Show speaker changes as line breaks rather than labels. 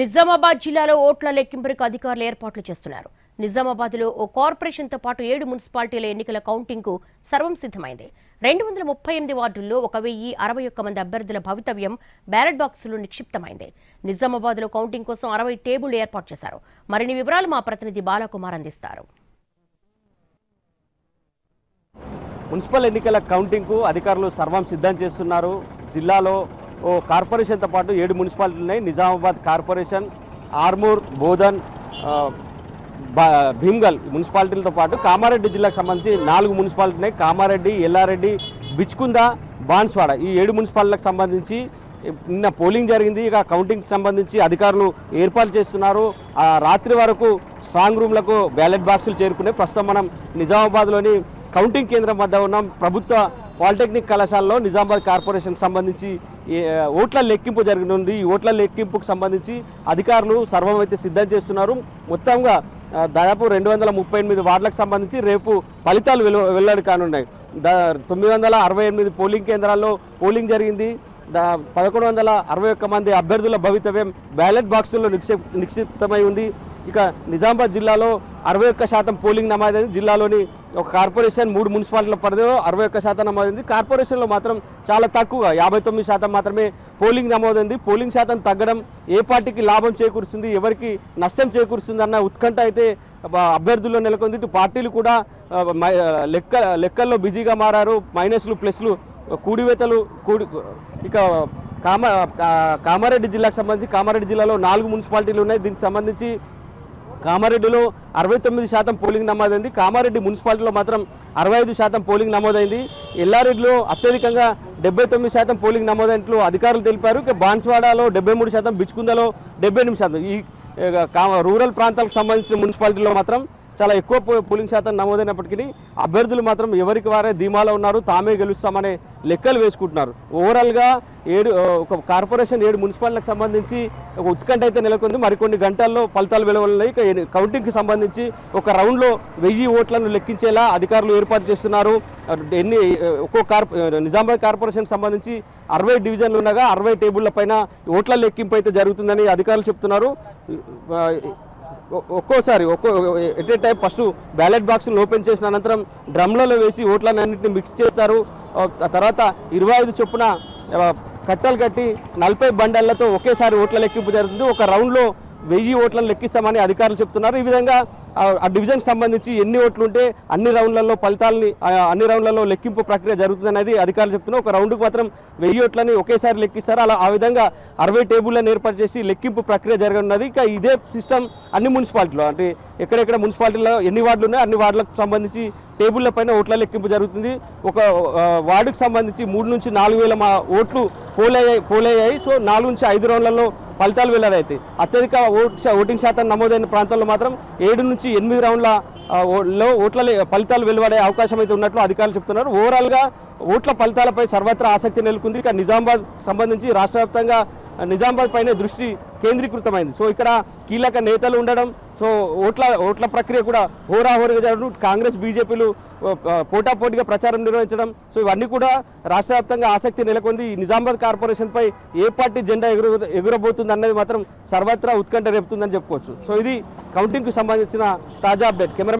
నిజామాబాద్ జిల్లాలో ఓట్ల లెక్కింపుకు అధికారులు ఏర్పాట్లు చేస్తున్నారు. నిజామాబాద్లో ఓ కార్పొరేషన్తో పాటు 7 మున్సిపాలిటీల ఎన్నికల కౌంటింగ్కు సర్వం సిద్ధమైంది. 238 వార్డుల్లో 1061 మంది అభ్యర్థుల భవితవ్యం బ్యాలెట్ బాక్సులు నిక్షిప్తమైంది. నిజామాబాద్లో కౌంటింగ్ కోసం 60 టేబుళ్లు ఏర్పాటు చేశారు. మరిన్ని వివరాలు మా ప్రతినిధి బాలకుమార్ అందిస్తారు.
మున్సిపల్ ఎన్నికల కౌంటింగ్కు అధికారులు సర్వం సిద్ధం చేస్తున్నారు. జిల్లాలో ఓ కార్పొరేషన్తో పాటు 7 మున్సిపాలిటీలు ఉన్నాయి. నిజామాబాద్ కార్పొరేషన్, ఆర్మూర్, బోధన్, భీమ్గల్ మున్సిపాలిటీలతో పాటు కామారెడ్డి జిల్లాకు సంబంధించి 4 మున్సిపాలిటీ ఉన్నాయి. కామారెడ్డి, ఎల్లారెడ్డి, బిచ్కుంద, బాన్స్వాడ ఈ 7 మున్సిపాలిటీలకు సంబంధించి నిన్న పోలింగ్ జరిగింది. ఇక కౌంటింగ్కి సంబంధించి అధికారులు ఏర్పాటు చేస్తున్నారు. రాత్రి వరకు స్ట్రాంగ్ రూమ్లకు బ్యాలెట్ బాక్సులు చేరుకున్నాయి. ప్రస్తుతం మనం నిజామాబాద్లోని కౌంటింగ్ కేంద్రం వద్ద ఉన్నాం. ప్రభుత్వ పాలిటెక్నిక్ కళాశాలలో నిజామాబాద్ కార్పొరేషన్కి సంబంధించి ఓట్ల లెక్కింపు జరగనుంది. ఈ ఓట్ల లెక్కింపుకు సంబంధించి అధికారులు సర్వం అయితే సిద్ధం చేస్తున్నారు. మొత్తంగా దాదాపు 238 వార్డులకు సంబంధించి రేపు ఫలితాలు వెల్లడి కానున్నాయి. 968 పోలింగ్ కేంద్రాల్లో పోలింగ్ జరిగింది. 1161 మంది అభ్యర్థుల భవితవ్యం బ్యాలెట్ బాక్సుల్లో నిక్షిప్తమై ఉంది. ఇక నిజామాబాద్ జిల్లాలో 61% పోలింగ్ నమోదైంది. జిల్లాలోని ఒక కార్పొరేషన్ 3 మున్సిపాలిటీల పరిధిలో 61% నమోదైంది. కార్పొరేషన్లో మాత్రం చాలా తక్కువ 59% మాత్రమే పోలింగ్ నమోదైంది. పోలింగ్ శాతం తగ్గడం ఏ పార్టీకి లాభం చేకూరుస్తుంది, ఎవరికి నష్టం చేకూరుస్తుంది అన్న ఉత్కంఠ అయితే అభ్యర్థుల్లో నెలకొంది. ఇటు పార్టీలు కూడా లెక్కల్లో బిజీగా మారారు. మైనస్లు ప్లస్లు కూడివేతలు ఇక కామారెడ్డి జిల్లాకు సంబంధించి కామారెడ్డి జిల్లాలో 4 మున్సిపాలిటీలు ఉన్నాయి. దీనికి సంబంధించి కామారెడ్డిలో 69% పోలింగ్ నమోదైంది. కామారెడ్డి మున్సిపాలిటీలో మాత్రం 65% పోలింగ్ నమోదైంది. ఎల్లారెడ్డిలో అత్యధికంగా 79% పోలింగ్ నమోదైనట్లు అధికారులు తెలిపారు. ఇక బాన్స్వాడలో 73%, బిచ్కుందలో 78%. ఈ రూరల్ ప్రాంతాలకు సంబంధించిన మున్సిపాలిటీలో మాత్రం చాలా ఎక్కువ పోలింగ్ శాతం నమోదైనప్పటికీ అభ్యర్థులు మాత్రం ఎవరికి వారే ధీమాలో ఉన్నారు. తామే గెలుస్తామనే లెక్కలు వేసుకుంటున్నారు. ఓవరాల్గా ఒక కార్పొరేషన్ 7 మున్సిపాలిటీలకు సంబంధించి ఒక ఉత్కంఠ అయితే నెలకొంది. మరికొన్ని గంటల్లో ఫలితాలు వెలువడున్నాయి. ఇక కౌంటింగ్కి సంబంధించి ఒక రౌండ్లో 1000 ఓట్లను లెక్కించేలా అధికారులు ఏర్పాటు చేస్తున్నారు. నిజామాబాద్ కార్పొరేషన్కి సంబంధించి 60 డివిజన్లు ఉండగా 60 టేబుళ్ల పైన ఓట్ల లెక్కింపు అయితే జరుగుతుందని అధికారులు చెప్తున్నారు. ఒక్కోసారి at a time first ballot బాక్స్ను ఓపెన్ చేసిన అనంతరం డ్రమ్లలో వేసి ఓట్లను అన్నింటినీ మిక్స్ చేస్తారు. తర్వాత 25 చొప్పున కట్టలు కట్టి 40 బండళ్లతో ఒకేసారి ఓట్ల లెక్కింపు జరుగుతుంది. ఒక రౌండ్లో 1000 ఓట్లను లెక్కిస్తామని అధికారులు చెప్తున్నారు. ఈ విధంగా ఆ డివిజన్కి సంబంధించి ఎన్ని ఓట్లు ఉంటే అన్ని రౌండ్లలో ఫలితాలని అన్ని రౌండ్లలో లెక్కింపు ప్రక్రియ జరుగుతుందనేది అధికారులు చెప్తున్నారు. ఒక రౌండ్కు మాత్రం 1000 ఓట్లని ఒకేసారి లెక్కిస్తారు. ఆ విధంగా 60 టేబుళ్లను ఏర్పాటు చేసి లెక్కింపు ప్రక్రియ జరగనున్నది. ఇక ఇదే సిస్టమ్ అన్ని మున్సిపాలిటీలో అంటే ఎక్కడెక్కడ మున్సిపాలిటీలో ఎన్ని వార్డులు ఉన్నాయో అన్ని వార్డులకు సంబంధించి టేబుళ్ల పైన ఓట్ల లెక్కింపు జరుగుతుంది. ఒక వార్డుకు సంబంధించి 3 నుంచి 4,000 ఓట్లు పోలయ్యాయి. సో 4 నుంచి 5 రౌండ్లలో ఫలితాలు వెల్లడైతాయి. అత్యధిక ఓటింగ్ శాతం నమోదైన ప్రాంతాల్లో మాత్రం 7 నుంచి 8 రౌండ్ల ఓట్ల ఫలితాలు వెలువడే అవకాశం అయితే ఉన్నట్లు అధికారులు చెప్తున్నారు. ఓవరాల్గా ఓట్ల ఫలితాలపై సర్వత్రా ఆసక్తి నెలకొంది. ఇక నిజామాబాద్ సంబంధించి రాష్ట్ర వ్యాప్తంగా నిజామాబాద్ పైనే దృష్టి కేంద్రీకృతమైంది. సో ఇక్కడ కీలక నేతలు ఉండడం, సో ఓట్ల ప్రక్రియ కూడా హోరాహోరీగా జరగడం, కాంగ్రెస్ బీజేపీలు పోటాపోటీగా ప్రచారం నిర్వహించడం, సో ఇవన్నీ కూడా రాష్ట్ర వ్యాప్తంగా ఆసక్తి నెలకొంది. నిజామాబాద్ కార్పొరేషన్పై ఏ పార్టీ జెండా ఎగురబోతుంది అన్నది మాత్రం సర్వత్రా ఉత్కంఠ రేపుతుందని చెప్పుకోవచ్చు. సో ఇది కౌంటింగ్కు సంబంధించిన తాజా అప్డేట్. కెమెరా